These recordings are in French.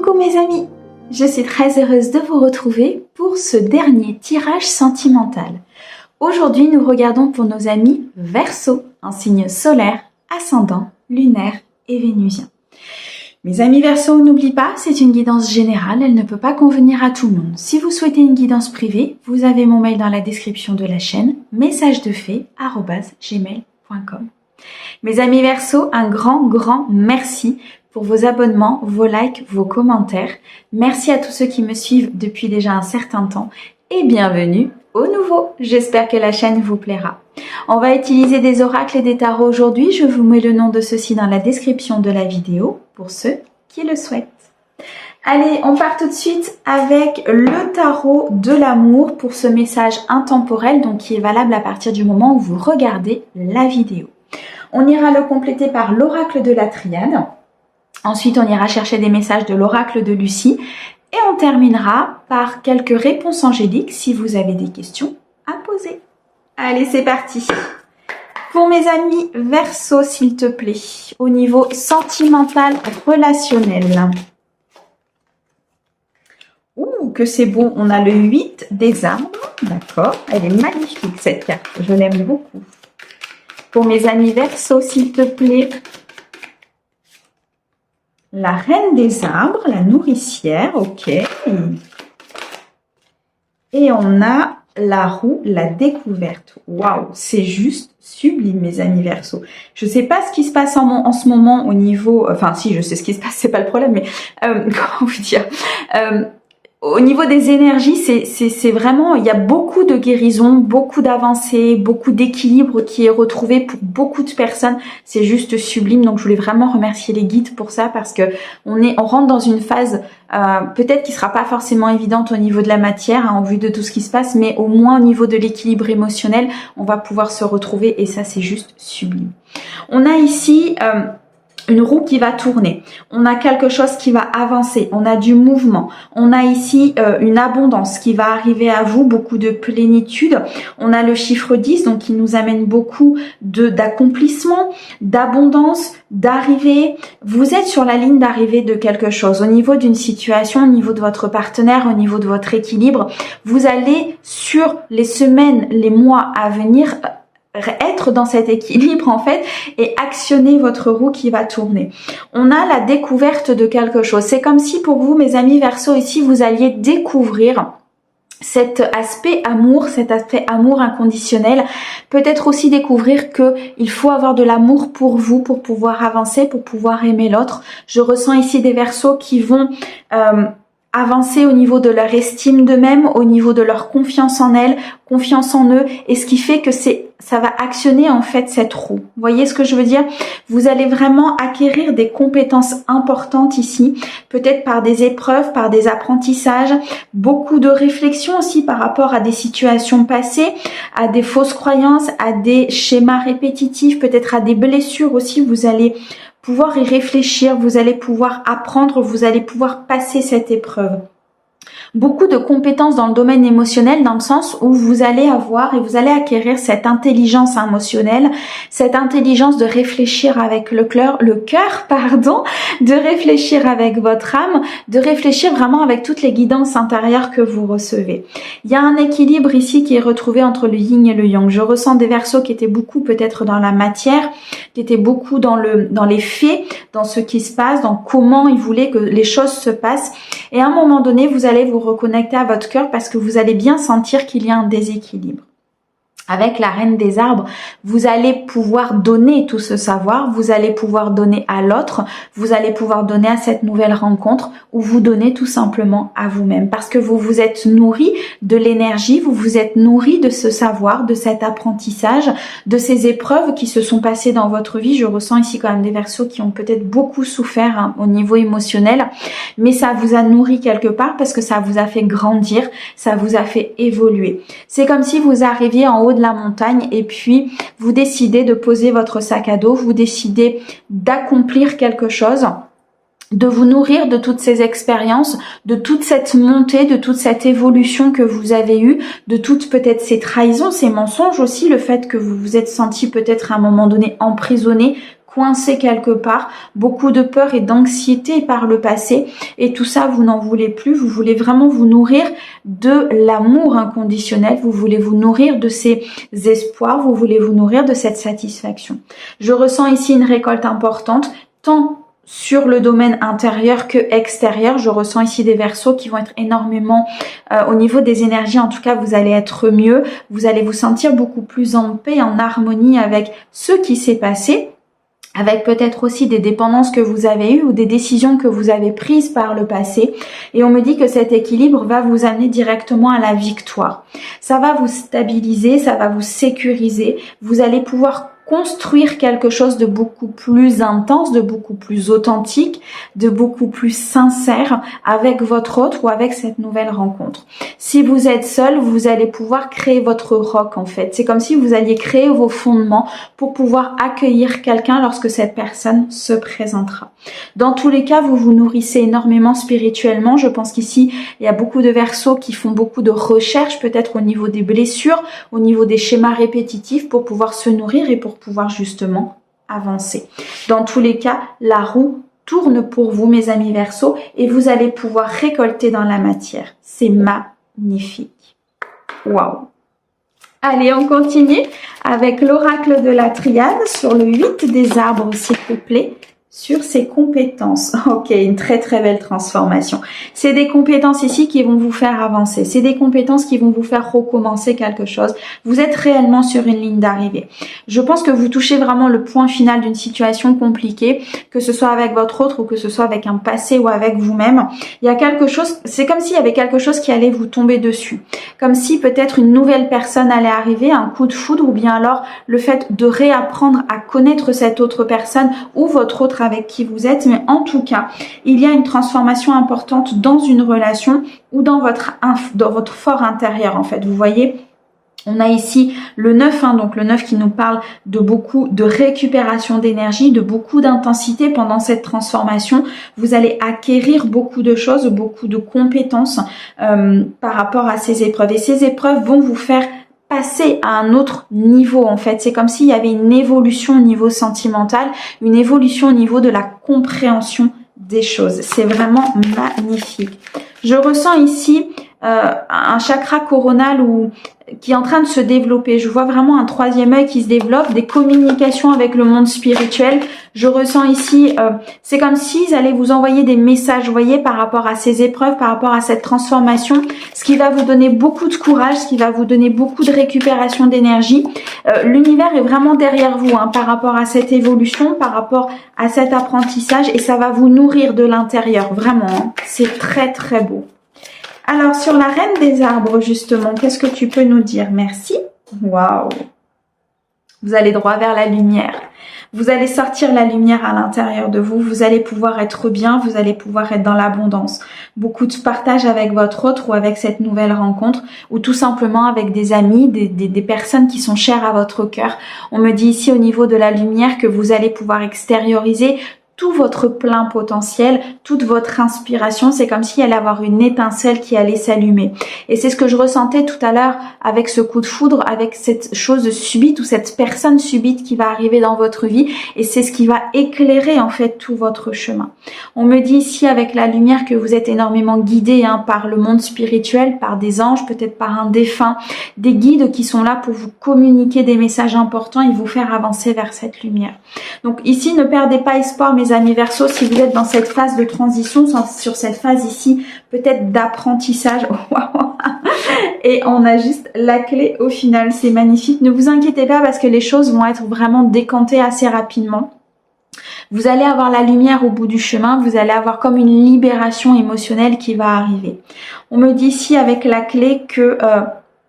Coucou mes amis, je suis très heureuse de vous retrouver pour ce dernier tirage sentimental. Aujourd'hui, nous regardons pour nos amis Verseau, un signe solaire, ascendant, lunaire et vénusien. Mes amis Verseau, n'oubliez pas, c'est une guidance générale, elle ne peut pas convenir à tout le monde. Si vous souhaitez une guidance privée, vous avez mon mail dans la description de la chaîne, messagedefe@gmail.com. Mes amis Verseau, un grand merci pour vos abonnements, vos likes, vos commentaires. Merci à tous ceux qui me suivent depuis déjà un certain temps et bienvenue au nouveau. J'espère que la chaîne vous plaira. On va utiliser des oracles et des tarots aujourd'hui. Je vous mets le nom de ceux-ci dans la description de la vidéo pour ceux qui le souhaitent. Allez, on part tout de suite avec le tarot de l'amour pour ce message intemporel, donc qui est valable à partir du moment où vous regardez la vidéo. On ira le compléter par l'oracle de la triade. Ensuite, on ira chercher des messages de l'oracle de Lucie. Et on terminera par quelques réponses angéliques si vous avez des questions à poser. Allez, c'est parti. Pour mes amis Verseau, s'il te plaît, au niveau sentimental, relationnel. Ouh, que c'est bon. On a le 8 des arbres. D'accord. Elle est magnifique, cette carte. Je l'aime beaucoup. Pour mes amis Verseau, s'il te plaît, la reine des arbres, la nourricière, ok. Et on a la roue, la découverte. Waouh, c'est juste sublime, mes amis Verseau. Je sais pas ce qui se passe en ce moment au niveau... Enfin, si, je sais ce qui se passe, c'est pas le problème, mais... comment vous dire au niveau des énergies, c'est vraiment, il y a beaucoup de guérison, beaucoup d'avancées, beaucoup d'équilibre qui est retrouvé pour beaucoup de personnes. C'est juste sublime. Donc, je voulais vraiment remercier les guides pour ça parce que on rentre dans une phase peut-être qui sera pas forcément évidente au niveau de la matière, en vue de tout ce qui se passe, mais au moins au niveau de l'équilibre émotionnel, on va pouvoir se retrouver et ça, c'est juste sublime. On a ici... une roue qui va tourner, on a quelque chose qui va avancer, on a du mouvement, on a ici une abondance qui va arriver à vous, beaucoup de plénitude, on a le chiffre 10 donc qui nous amène beaucoup d'accomplissement, d'abondance, d'arrivée. Vous êtes sur la ligne d'arrivée de quelque chose, au niveau d'une situation, au niveau de votre partenaire, au niveau de votre équilibre. Vous allez sur les semaines, les mois à venir être dans cet équilibre en fait et actionner votre roue qui va tourner. On a la découverte de quelque chose. C'est comme si pour vous, mes amis Verseau, ici, vous alliez découvrir cet aspect amour inconditionnel. Peut-être aussi découvrir que il faut avoir de l'amour pour vous, pour pouvoir avancer, pour pouvoir aimer l'autre. Je ressens ici des Verseaux qui vont... avancer au niveau de leur estime d'eux-mêmes, au niveau de leur confiance en elles, confiance en eux, et ce qui fait que ça va actionner en fait cette roue. Vous voyez ce que je veux dire? Vous allez vraiment acquérir des compétences importantes ici, peut-être par des épreuves, par des apprentissages, beaucoup de réflexion aussi par rapport à des situations passées, à des fausses croyances, à des schémas répétitifs, peut-être à des blessures aussi. Vous allez pouvoir y réfléchir, vous allez pouvoir apprendre, vous allez pouvoir passer cette épreuve. Beaucoup de compétences dans le domaine émotionnel, dans le sens où vous allez avoir et vous allez acquérir cette intelligence émotionnelle, cette intelligence de réfléchir avec le cœur, de réfléchir avec votre âme, de réfléchir vraiment avec toutes les guidances intérieures que vous recevez. Il y a un équilibre ici qui est retrouvé entre le yin et le yang. Je ressens des Verseaux qui étaient beaucoup peut-être dans la matière, qui étaient beaucoup dans les faits, dans ce qui se passe, dans comment ils voulaient que les choses se passent. Et à un moment donné, vous allez vous reconnecter à votre cœur parce que vous allez bien sentir qu'il y a un déséquilibre. Avec la reine des arbres, vous allez pouvoir donner tout ce savoir, vous allez pouvoir donner à l'autre, vous allez pouvoir donner à cette nouvelle rencontre ou vous donner tout simplement à vous-même parce que vous vous êtes nourri de l'énergie, vous vous êtes nourri de ce savoir, de cet apprentissage, de ces épreuves qui se sont passées dans votre vie. Je ressens ici quand même des Verseaux qui ont peut-être beaucoup souffert au niveau émotionnel, mais ça vous a nourri quelque part parce que ça vous a fait grandir, ça vous a fait évoluer. C'est comme si vous arriviez en haut de la montagne et puis vous décidez de poser votre sac à dos, vous décidez d'accomplir quelque chose, de vous nourrir de toutes ces expériences, de toute cette montée, de toute cette évolution que vous avez eue, de toutes peut-être ces trahisons, ces mensonges aussi, le fait que vous vous êtes senti peut-être à un moment donné emprisonné, coincé quelque part, beaucoup de peur et d'anxiété par le passé, et tout ça vous n'en voulez plus, vous voulez vraiment vous nourrir de l'amour inconditionnel, vous voulez vous nourrir de ces espoirs, vous voulez vous nourrir de cette satisfaction. Je ressens ici une récolte importante, tant sur le domaine intérieur que extérieur. Je ressens ici des Verseaux qui vont être énormément au niveau des énergies. En tout cas, vous allez être mieux. Vous allez vous sentir beaucoup plus en paix, en harmonie avec ce qui s'est passé, avec peut-être aussi des dépendances que vous avez eues ou des décisions que vous avez prises par le passé. Et on me dit que cet équilibre va vous amener directement à la victoire. Ça va vous stabiliser, ça va vous sécuriser. Vous allez pouvoir construire quelque chose de beaucoup plus intense, de beaucoup plus authentique, de beaucoup plus sincère avec votre autre ou avec cette nouvelle rencontre. Si vous êtes seul, vous allez pouvoir créer votre roc en fait. C'est comme si vous alliez créer vos fondements pour pouvoir accueillir quelqu'un lorsque cette personne se présentera. Dans tous les cas, vous vous nourrissez énormément spirituellement. Je pense qu'ici, il y a beaucoup de Verseaux qui font beaucoup de recherches, peut-être au niveau des blessures, au niveau des schémas répétitifs pour pouvoir se nourrir et pour pouvoir justement avancer. Dans tous les cas, la roue tourne pour vous, mes amis Verseaux, et vous allez pouvoir récolter dans la matière. C'est magnifique. Waouh! Allez, on continue avec l'oracle de la triade sur le 8 des arbres, s'il vous plaît. Sur ses compétences. Ok, une très très belle transformation. C'est des compétences ici qui vont vous faire avancer. C'est des compétences qui vont vous faire recommencer quelque chose. Vous êtes réellement sur une ligne d'arrivée. Je pense que vous touchez vraiment le point final d'une situation compliquée, que ce soit avec votre autre ou que ce soit avec un passé ou avec vous-même. Il y a quelque chose, c'est comme s'il y avait quelque chose qui allait vous tomber dessus. Comme si peut-être une nouvelle personne allait arriver, un coup de foudre, ou bien alors le fait de réapprendre à connaître cette autre personne ou votre autre avec qui vous êtes, mais en tout cas, il y a une transformation importante dans une relation ou dans votre fort intérieur en fait. Vous voyez, on a ici le 9, donc le 9 qui nous parle de beaucoup de récupération d'énergie, de beaucoup d'intensité pendant cette transformation. Vous allez acquérir beaucoup de choses, beaucoup de compétences par rapport à ces épreuves. Et ces épreuves vont vous faire passer à un autre niveau en fait. C'est comme s'il y avait une évolution au niveau sentimental, une évolution au niveau de la compréhension des choses. C'est vraiment magnifique. Je ressens ici un chakra coronal qui est en train de se développer. Je vois vraiment un troisième œil qui se développe, des communications avec le monde spirituel. Je ressens ici, c'est comme s'ils allaient vous envoyer des messages, vous voyez, par rapport à ces épreuves, par rapport à cette transformation, ce qui va vous donner beaucoup de courage, ce qui va vous donner beaucoup de récupération d'énergie. L'univers est vraiment derrière vous par rapport à cette évolution, par rapport à cet apprentissage, et ça va vous nourrir de l'intérieur, vraiment. C'est très très beau. Alors, sur la reine des arbres, justement, qu'est-ce que tu peux nous dire? Merci. Waouh! Vous allez droit vers la lumière. Vous allez sortir la lumière à l'intérieur de vous. Vous allez pouvoir être bien. Vous allez pouvoir être dans l'abondance. Beaucoup de partage avec votre autre ou avec cette nouvelle rencontre, ou tout simplement avec des amis, des personnes qui sont chères à votre cœur. On me dit ici au niveau de la lumière que vous allez pouvoir extérioriser tout votre plein potentiel, toute votre inspiration. C'est comme s'il allait avoir une étincelle qui allait s'allumer. Et c'est ce que je ressentais tout à l'heure avec ce coup de foudre, avec cette chose subite ou cette personne subite qui va arriver dans votre vie. Et c'est ce qui va éclairer en fait tout votre chemin. On me dit ici avec la lumière que vous êtes énormément guidé par le monde spirituel, par des anges, peut-être par un défunt, des guides qui sont là pour vous communiquer des messages importants et vous faire avancer vers cette lumière. Donc ici, ne perdez pas espoir, mes amis Verseaux, si vous êtes dans cette phase de transition, sur cette phase ici, peut-être d'apprentissage. Et on a juste la clé au final, c'est magnifique. Ne vous inquiétez pas parce que les choses vont être vraiment décantées assez rapidement. Vous allez avoir la lumière au bout du chemin, vous allez avoir comme une libération émotionnelle qui va arriver. On me dit ici avec la clé que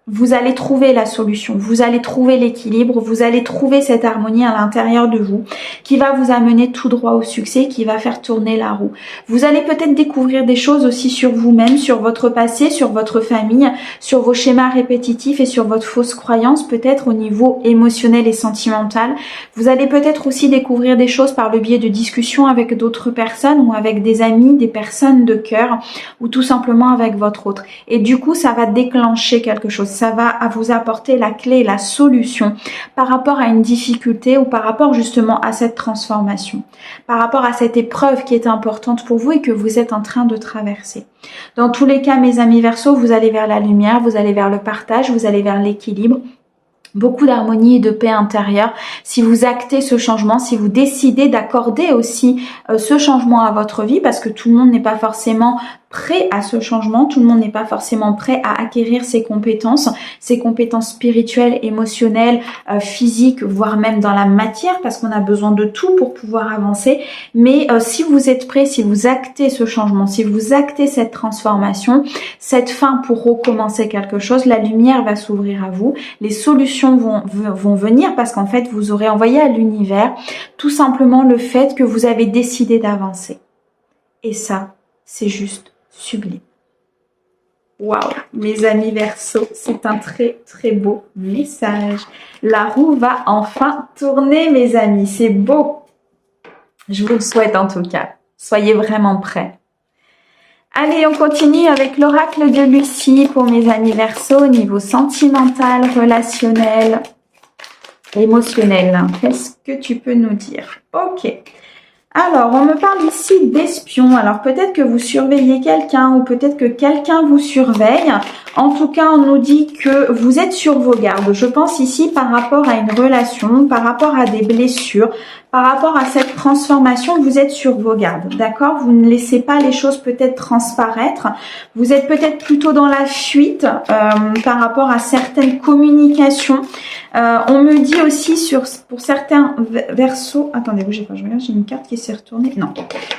vous allez trouver la solution, vous allez trouver l'équilibre, vous allez trouver cette harmonie à l'intérieur de vous qui va vous amener tout droit au succès, qui va faire tourner la roue. Vous allez peut-être découvrir des choses aussi sur vous-même, sur votre passé, sur votre famille, sur vos schémas répétitifs et sur votre fausse croyance, peut-être au niveau émotionnel et sentimental. Vous allez peut-être aussi découvrir des choses par le biais de discussions avec d'autres personnes ou avec des amis, des personnes de cœur ou tout simplement avec votre autre. Et du coup, ça va déclencher quelque chose. ça va à vous apporter la clé, la solution par rapport à une difficulté ou par rapport justement à cette transformation, par rapport à cette épreuve qui est importante pour vous et que vous êtes en train de traverser. Dans tous les cas, mes amis Verseaux, vous allez vers la lumière, vous allez vers le partage, vous allez vers l'équilibre. Beaucoup d'harmonie et de paix intérieure. Si vous actez ce changement, si vous décidez d'accorder aussi ce changement à votre vie, parce que tout le monde n'est pas forcément prêt à ce changement, tout le monde n'est pas forcément prêt à acquérir ces compétences spirituelles, émotionnelles, physiques, voire même dans la matière, parce qu'on a besoin de tout pour pouvoir avancer. Mais si vous êtes prêt, si vous actez ce changement, si vous actez cette transformation, cette fin pour recommencer quelque chose, la lumière va s'ouvrir à vous, les solutions vont venir parce qu'en fait, vous aurez envoyé à l'univers tout simplement le fait que vous avez décidé d'avancer. Et ça, c'est juste sublime. Waouh, mes amis Verseaux, c'est un très très beau message. La roue va enfin tourner, mes amis, c'est beau. Je vous le souhaite en tout cas. Soyez vraiment prêts. Allez, on continue avec l'oracle de Lucie pour mes amis Verseaux au niveau sentimental, relationnel, émotionnel. Qu'est-ce que tu peux nous dire? Ok. Alors, on me parle ici d'espion. Alors, peut-être que vous surveillez quelqu'un ou peut-être que quelqu'un vous surveille. En tout cas, on nous dit que vous êtes sur vos gardes. Je pense ici par rapport à une relation, par rapport à des blessures, par rapport à cette transformation, vous êtes sur vos gardes, d'accord? Vous ne laissez pas les choses peut-être transparaître. Vous êtes peut-être plutôt dans la fuite par rapport à certaines communications. On me dit aussi pour certains Verseaux... Attendez, bougez pas, je regarde, j'ai une carte qui s'est retournée. Non,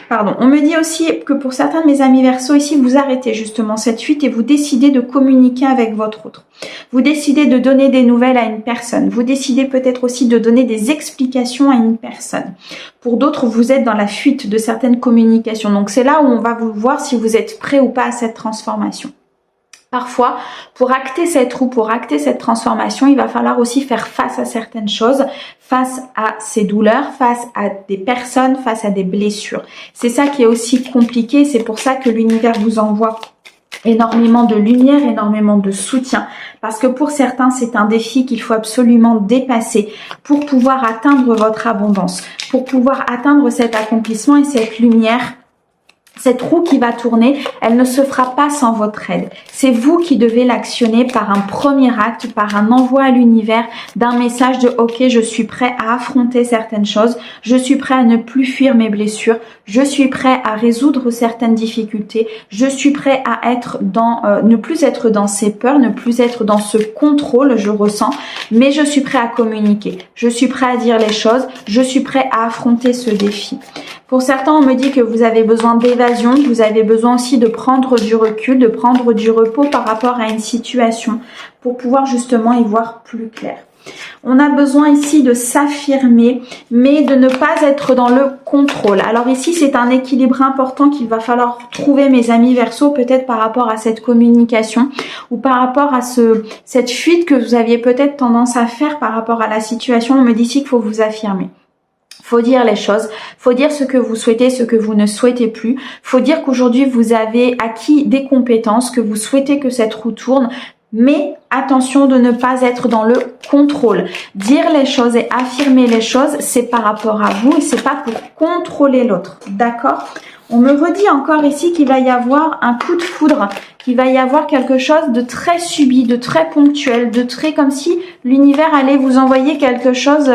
pardon. On me dit aussi que pour certains de mes amis Verseaux ici, vous arrêtez justement cette fuite et vous décidez de communiquer avec votre autre. Vous décidez de donner des nouvelles à une personne. Vous décidez peut-être aussi de donner des explications à une personne. Pour d'autres, vous êtes dans la fuite de certaines communications. Donc, c'est là où on va vous voir si vous êtes prêt ou pas à cette transformation. Parfois, pour acter cette roue, pour acter cette transformation, il va falloir aussi faire face à certaines choses, face à ces douleurs, face à des personnes, face à des blessures. C'est ça qui est aussi compliqué. C'est pour ça que l'univers vous envoie énormément de lumière, énormément de soutien. Parce que pour certains, c'est un défi qu'il faut absolument dépasser pour pouvoir atteindre votre abondance, pour pouvoir atteindre cet accomplissement et cette lumière. Cette roue qui va tourner, elle ne se fera pas sans votre aide. C'est vous qui devez l'actionner par un premier acte, par un envoi à l'univers d'un message de « Ok, je suis prêt à affronter certaines choses, je suis prêt à ne plus fuir mes blessures, je suis prêt à résoudre certaines difficultés, je suis prêt à être ne plus être dans ces peurs, ne plus être dans ce contrôle, je ressens, mais je suis prêt à communiquer, je suis prêt à dire les choses, je suis prêt à affronter ce défi. » Pour certains, on me dit que vous avez besoin d'évasion, vous avez besoin aussi de prendre du recul, de prendre du repos par rapport à une situation pour pouvoir justement y voir plus clair. On a besoin ici de s'affirmer, mais de ne pas être dans le contrôle. Alors ici, c'est un équilibre important qu'il va falloir trouver, mes amis Verseaux, peut-être par rapport à cette communication ou par rapport à cette fuite que vous aviez peut-être tendance à faire par rapport à la situation. On me dit ici qu'il faut vous affirmer. Faut dire les choses, faut dire ce que vous souhaitez, ce que vous ne souhaitez plus. Faut dire qu'aujourd'hui vous avez acquis des compétences, que vous souhaitez que cette roue tourne. Mais attention de ne pas être dans le contrôle. Dire les choses et affirmer les choses, c'est par rapport à vous et c'est pas pour contrôler l'autre. D'accord? On me redit encore ici qu'il va y avoir un coup de foudre, qu'il va y avoir quelque chose de très subi, de très ponctuel, de très comme si l'univers allait vous envoyer quelque chose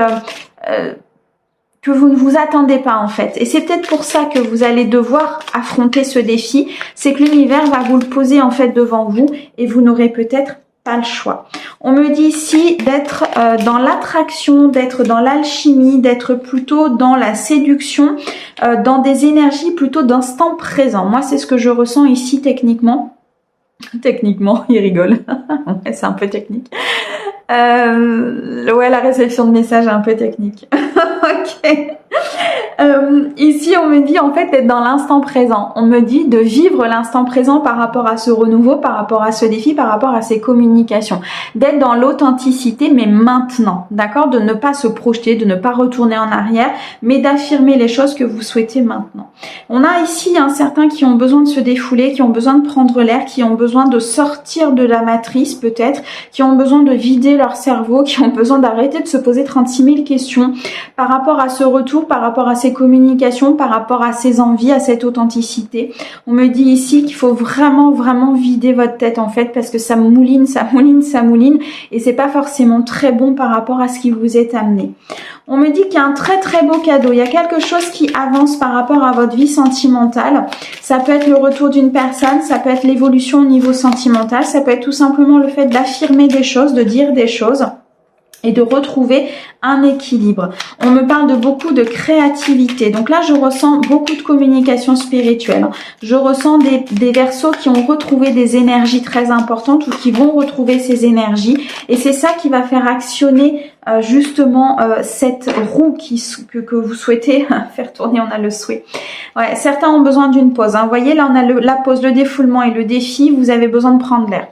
que vous ne vous attendez pas en fait. Et c'est peut-être pour ça que vous allez devoir affronter ce défi. C'est que l'univers va vous le poser en fait devant vous et vous n'aurez peut-être pas le choix. On me dit ici d'être dans l'attraction, d'être dans l'alchimie, d'être plutôt dans la séduction, dans des énergies plutôt d'instant présent. Moi, c'est ce que je ressens ici techniquement. Techniquement, il rigole. Ouais, c'est un peu technique. Ouais, la réception de messages est un peu technique. Ok. Ici, on me dit en fait d'être dans l'instant présent. On me dit de vivre l'instant présent par rapport à ce renouveau, par rapport à ce défi, par rapport à ces communications. D'être dans l'authenticité, mais maintenant, d'accord? De ne pas se projeter, de ne pas retourner en arrière, mais d'affirmer les choses que vous souhaitez maintenant. On a ici certains qui ont besoin de se défouler, qui ont besoin de prendre l'air, qui ont besoin de sortir de la matrice peut-être, qui ont besoin de vider leur cerveau, qui ont besoin d'arrêter de se poser 36 000 questions par rapport à ce retour, par rapport à ces communications, par rapport à ces envies, à cette authenticité. On me dit ici qu'il faut vraiment vider votre tête en fait, parce que ça mouline, ça mouline, ça mouline, et c'est pas forcément très bon par rapport à ce qui vous est amené. On me dit qu'il y a un très beau cadeau, il y a quelque chose qui avance par rapport à votre vie sentimentale. Ça peut être le retour d'une personne, ça peut être l'évolution au niveau sentimental, ça peut être tout simplement le fait d'affirmer des choses, de dire des choses et de retrouver un équilibre. On me parle de beaucoup de créativité. Donc là, je ressens beaucoup de communication spirituelle. Je ressens des Verseaux qui ont retrouvé des énergies très importantes ou qui vont retrouver ces énergies. Et c'est ça qui va faire actionner justement cette roue que vous souhaitez faire tourner. On a le souhait. Ouais, certains ont besoin d'une pause. Vous voyez, là, on a la pause, le défoulement et le défi. Vous avez besoin de prendre l'air.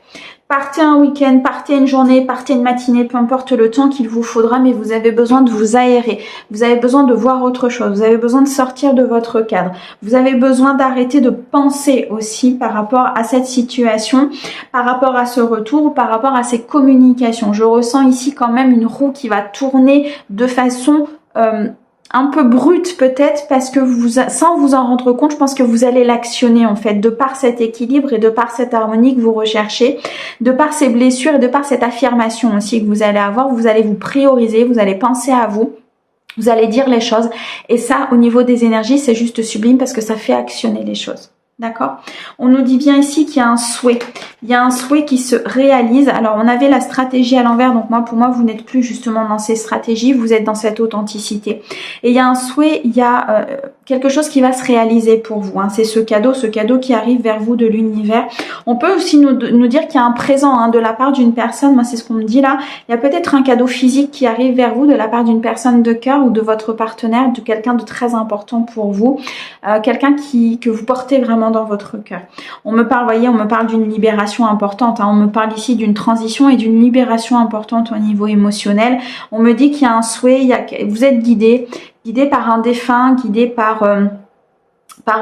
Partez un week-end, partez une journée, partez une matinée, peu importe le temps qu'il vous faudra, mais vous avez besoin de vous aérer. Vous avez besoin de voir autre chose. Vous avez besoin de sortir de votre cadre. Vous avez besoin d'arrêter de penser aussi par rapport à cette situation, par rapport à ce retour, par rapport à ces communications. Je ressens ici quand même une roue qui va tourner de façon un peu brute peut-être, parce que sans vous en rendre compte, je pense que vous allez l'actionner en fait, de par cet équilibre et de par cette harmonie que vous recherchez, de par ces blessures et de par cette affirmation aussi que vous allez avoir. Vous allez vous prioriser, vous allez penser à vous, vous allez dire les choses, et ça au niveau des énergies c'est juste sublime parce que ça fait actionner les choses. D'accord? On nous dit bien ici qu'il y a un souhait. Il y a un souhait qui se réalise. Alors, on avait la stratégie à l'envers. Donc, pour moi, vous n'êtes plus justement dans ces stratégies. Vous êtes dans cette authenticité. Et il y a un souhait, il y a quelque chose qui va se réaliser pour vous. C'est ce cadeau qui arrive vers vous de l'univers. On peut aussi nous dire qu'il y a un présent de la part d'une personne. Moi, c'est ce qu'on me dit là. Il y a peut-être un cadeau physique qui arrive vers vous de la part d'une personne de cœur ou de votre partenaire, de quelqu'un de très important pour vous. Quelqu'un que vous portez vraiment dans votre cœur. On me parle, voyez, on me parle d'une libération importante. On me parle ici d'une transition et d'une libération importante au niveau émotionnel. On me dit qu'il y a un souhait, vous êtes guidé par un défunt, guidé par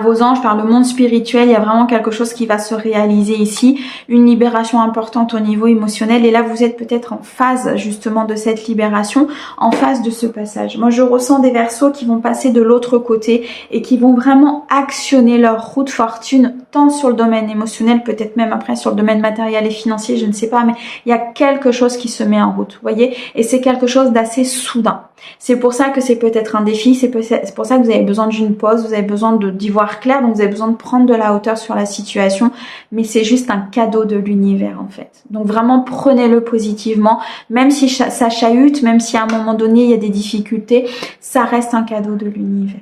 vos anges, par le monde spirituel. Il y a vraiment quelque chose qui va se réaliser ici, une libération importante au niveau émotionnel, et là vous êtes peut-être en phase justement de cette libération, en phase de ce passage. Moi je ressens des Verseaux qui vont passer de l'autre côté et qui vont vraiment actionner leur roue de fortune, tant sur le domaine émotionnel, peut-être même après sur le domaine matériel et financier, je ne sais pas, mais il y a quelque chose qui se met en route, vous voyez, et c'est quelque chose d'assez soudain. C'est pour ça que c'est peut-être un défi, c'est pour ça que vous avez besoin d'une pause, vous avez besoin d'y voir clair, donc vous avez besoin de prendre de la hauteur sur la situation, mais c'est juste un cadeau de l'univers en fait. Donc vraiment prenez-le positivement, même si ça chahute, même si à un moment donné il y a des difficultés, ça reste un cadeau de l'univers.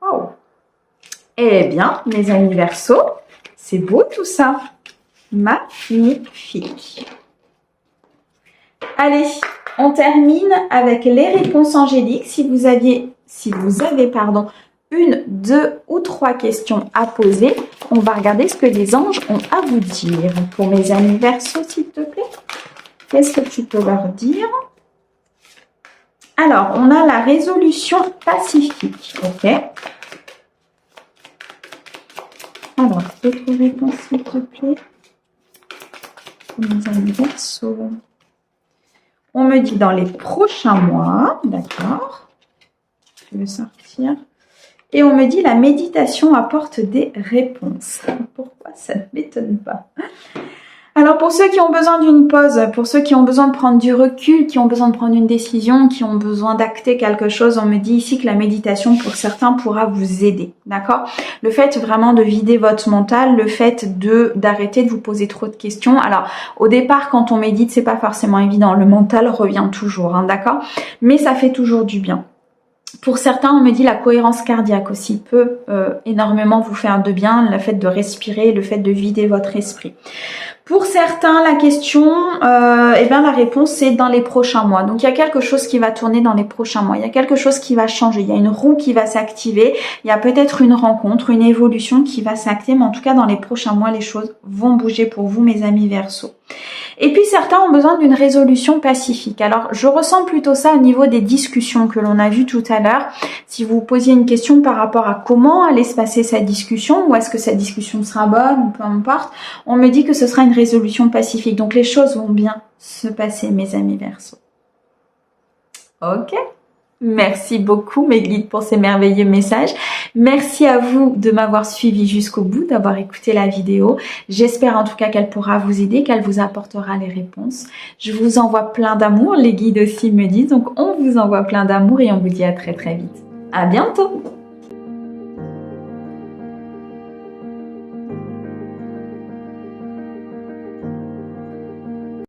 Oh. Eh bien, mes amis Verseaux, c'est beau tout ça. Magnifique. Allez, on termine avec les réponses angéliques. Si vous avez, une, deux ou trois questions à poser, on va regarder ce que les anges ont à vous dire. Pour mes amis Verseaux, s'il te plaît, qu'est-ce que tu peux leur dire? Alors, on a la résolution pacifique, ok? Alors, d'autres réponses, s'il te plaît, pour mes amis Verseaux. On me dit dans les prochains mois, d'accord, je vais sortir. Et on me dit la méditation apporte des réponses. Pourquoi ça ne m'étonne pas? Alors pour ceux qui ont besoin d'une pause, pour ceux qui ont besoin de prendre du recul, qui ont besoin de prendre une décision, qui ont besoin d'acter quelque chose, on me dit ici que la méditation pour certains pourra vous aider, d'accord? Le fait vraiment de vider votre mental, le fait d'arrêter de vous poser trop de questions. Alors au départ quand on médite c'est pas forcément évident, le mental revient toujours, d'accord? Mais ça fait toujours du bien. Pour certains, on me dit la cohérence cardiaque aussi peut énormément vous faire de bien, le fait de respirer, le fait de vider votre esprit. Pour certains, la question, eh ben la réponse c'est dans les prochains mois. Donc il y a quelque chose qui va tourner dans les prochains mois. Il y a quelque chose qui va changer. Il y a une roue qui va s'activer. Il y a peut-être une rencontre, une évolution qui va s'activer. Mais en tout cas, dans les prochains mois, les choses vont bouger pour vous, mes amis Verseau. Et puis certains ont besoin d'une résolution pacifique. Alors je ressens plutôt ça au niveau des discussions que l'on a vues tout à l'heure. Si vous posiez une question par rapport à comment allait se passer cette discussion, ou est-ce que cette discussion sera bonne, ou peu importe, on me dit que ce sera une résolution pacifique. Donc les choses vont bien se passer, mes amis Verseau. Ok. Merci beaucoup mes guides pour ces merveilleux messages. Merci à vous de m'avoir suivi jusqu'au bout, d'avoir écouté la vidéo. J'espère en tout cas qu'elle pourra vous aider, qu'elle vous apportera les réponses. Je vous envoie plein d'amour, les guides aussi me disent. Donc on vous envoie plein d'amour et on vous dit à très très vite. À bientôt!